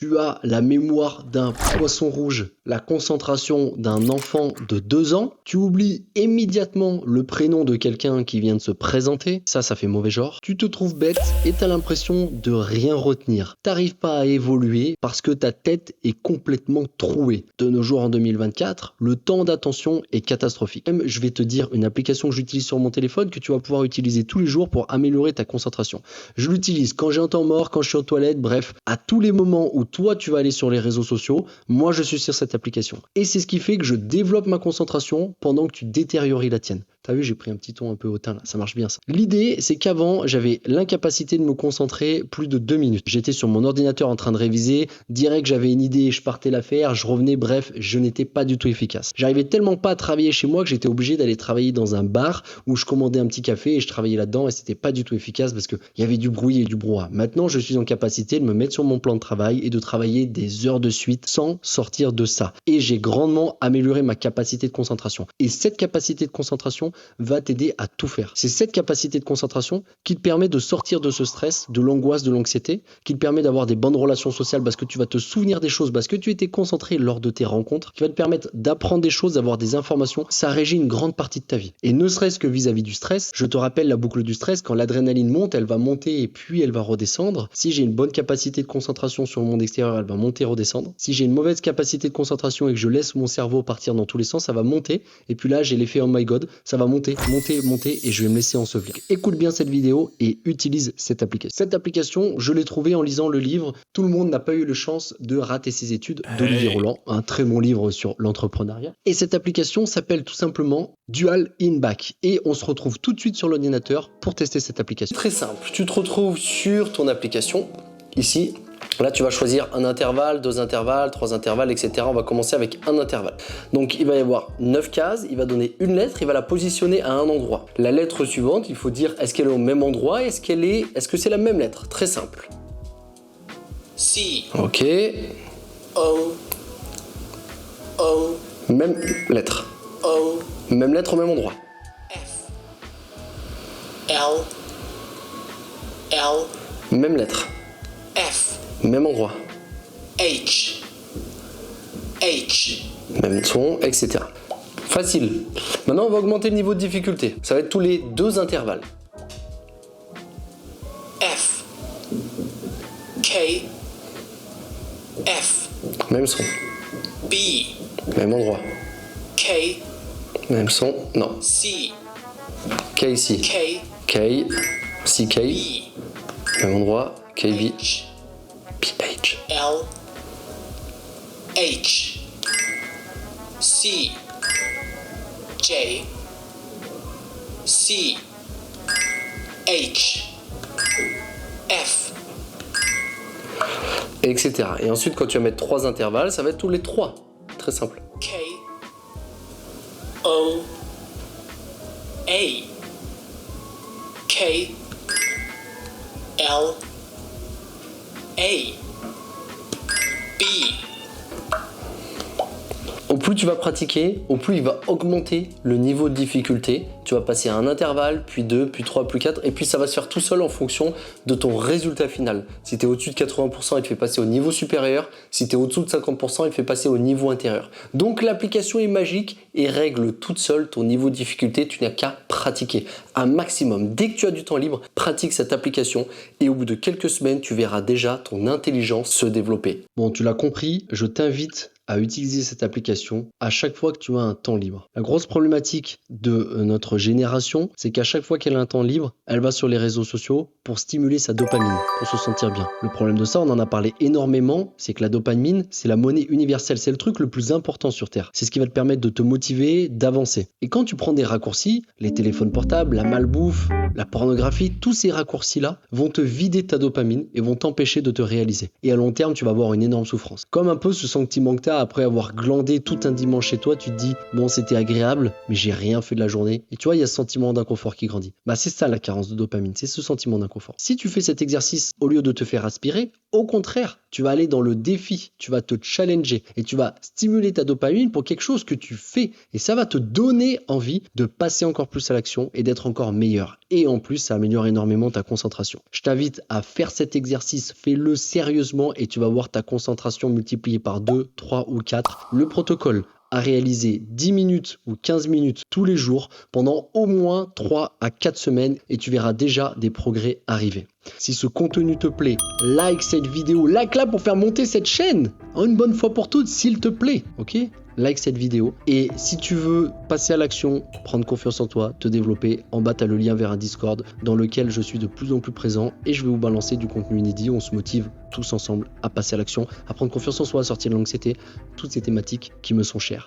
Tu as la mémoire d'un poisson rouge, la concentration d'un enfant de 2 ans. Tu oublies immédiatement le prénom de quelqu'un qui vient de se présenter. Ça fait mauvais genre. Tu te trouves bête et t'as l'impression de rien retenir. T'arrives pas à évoluer parce que ta tête est complètement trouée. De nos jours en 2024, le temps d'attention est catastrophique. Même, je vais te dire une application que j'utilise sur mon téléphone que tu vas pouvoir utiliser tous les jours pour améliorer ta concentration. Je l'utilise quand j'ai un temps mort, quand je suis aux toilettes, bref, à tous les moments où toi tu vas aller sur les réseaux sociaux, moi je suis sur cette application. Et c'est ce qui fait que je développe ma concentration pendant que tu détériories la tienne. T'as vu, j'ai pris un petit ton un peu hautain là, ça marche bien ça. L'idée, c'est qu'avant, j'avais l'incapacité de me concentrer plus de 2 minutes. J'étais sur mon ordinateur en train de réviser, direct j'avais une idée, je partais la faire, je revenais, bref, je n'étais pas du tout efficace. J'arrivais tellement pas à travailler chez moi que j'étais obligé d'aller travailler dans un bar où je commandais un petit café et je travaillais là-dedans et c'était pas du tout efficace parce qu'il y avait du bruit et du brouhaha. Maintenant, je suis en capacité de me mettre sur mon plan de travail et de travailler des heures de suite sans sortir de ça. Et j'ai grandement amélioré ma capacité de concentration. Et cette capacité de concentration va t'aider à tout faire. C'est cette capacité de concentration qui te permet de sortir de ce stress, de l'angoisse, de l'anxiété, qui te permet d'avoir des bonnes relations sociales parce que tu vas te souvenir des choses, parce que tu étais concentré lors de tes rencontres, qui va te permettre d'apprendre des choses, d'avoir des informations. Ça régit une grande partie de ta vie. Et ne serait-ce que vis-à-vis du stress, je te rappelle la boucle du stress, quand l'adrénaline monte, elle va monter et puis elle va redescendre. Si j'ai une bonne capacité de concentration sur le monde extérieur, elle va monter et redescendre. Si j'ai une mauvaise capacité de concentration et que je laisse mon cerveau partir dans tous les sens, ça va monter. Et puis là, j'ai l'effet oh my god, ça va monter et je vais me laisser ensevelir. Écoute bien cette vidéo et utilise cette application. Cette application, je l'ai trouvée en lisant le livre « Tout le monde n'a pas eu la chance de rater ses études » d'Olivier Roland, un très bon livre sur l'entrepreneuriat. Et cette application s'appelle tout simplement Dual In Back. Et on se retrouve tout de suite sur l'ordinateur pour tester cette application. Très simple, tu te retrouves sur ton application, ici. Là, tu vas choisir un intervalle, 2 intervalles, 3 intervalles, etc. On va commencer avec un intervalle. Donc, il va y avoir 9 cases. Il va donner une lettre. Il va la positionner à un endroit. La lettre suivante, il faut dire est-ce qu'elle est au même endroit? Est-ce que c'est la même lettre? Très simple. C. Ok. O. O. Même lettre. O. Même lettre au même endroit. F. L. L. Même lettre. F. Même endroit. H. H. Même son, etc. Facile. Maintenant, on va augmenter le niveau de difficulté. Ça va être tous les 2 intervalles. F. K. F. Même son. B. Même endroit. K. Même son. Non. C. K ici. K. K. CK. B. Même endroit. KB. H. PH. L. H. C. J. C. H. F. Etc. Et ensuite, quand tu vas mettre 3 intervalles, ça va être tous les 3. Très simple. K. O. A. K. L. A. B. Au plus tu vas pratiquer, au plus il va augmenter le niveau de difficulté. Tu vas passer à un intervalle, puis 2, puis 3, puis 4, et puis ça va se faire tout seul en fonction de ton résultat final. Si tu es au-dessus de 80%, il te fait passer au niveau supérieur. Si tu es au-dessous de 50%, il te fait passer au niveau intérieur. Donc l'application est magique et règle toute seule ton niveau de difficulté. Tu n'as qu'à pratiquer un maximum. Dès que tu as du temps libre, pratique cette application et au bout de quelques semaines, tu verras déjà ton intelligence se développer. Bon, tu l'as compris, je t'invite à utiliser cette application à chaque fois que tu as un temps libre. La grosse problématique de notre génération, c'est qu'à chaque fois qu'elle a un temps libre, elle va sur les réseaux sociaux pour stimuler sa dopamine, pour se sentir bien. Le problème de ça, on en a parlé énormément, c'est que la dopamine, c'est la monnaie universelle, c'est le truc le plus important sur Terre. C'est ce qui va te permettre de te motiver, d'avancer. Et quand tu prends des raccourcis, les téléphones portables, la malbouffe, la pornographie, tous ces raccourcis-là vont te vider ta dopamine et vont t'empêcher de te réaliser. Et à long terme, tu vas avoir une énorme souffrance. Comme un peu ce sentiment que tu as après avoir glandé tout un dimanche chez toi, tu te dis bon, c'était agréable, mais j'ai rien fait de la journée. Et tu vois, il y a ce sentiment d'inconfort qui grandit. Bah, c'est ça la carence de dopamine, c'est ce sentiment d'inconfort. Si tu fais cet exercice au lieu de te faire aspirer, au contraire, tu vas aller dans le défi, tu vas te challenger et tu vas stimuler ta dopamine pour quelque chose que tu fais. Et ça va te donner envie de passer encore plus à l'action et d'être encore meilleur. Et en plus, ça améliore énormément ta concentration. Je t'invite à faire cet exercice, fais-le sérieusement et tu vas voir ta concentration multipliée par 2, 3 ou 4. Le protocole à réaliser 10 minutes ou 15 minutes tous les jours pendant au moins 3 à 4 semaines et tu verras déjà des progrès arriver. Si ce contenu te plaît, like cette vidéo, like-la pour faire monter cette chaîne une bonne fois pour toutes, s'il te plaît, ok ? Like cette vidéo. Et si tu veux passer à l'action, prendre confiance en toi, te développer, en bas tu as le lien vers un Discord dans lequel je suis de plus en plus présent et je vais vous balancer du contenu inédit. On se motive tous ensemble à passer à l'action, à prendre confiance en soi, à sortir de l'anxiété, toutes ces thématiques qui me sont chères.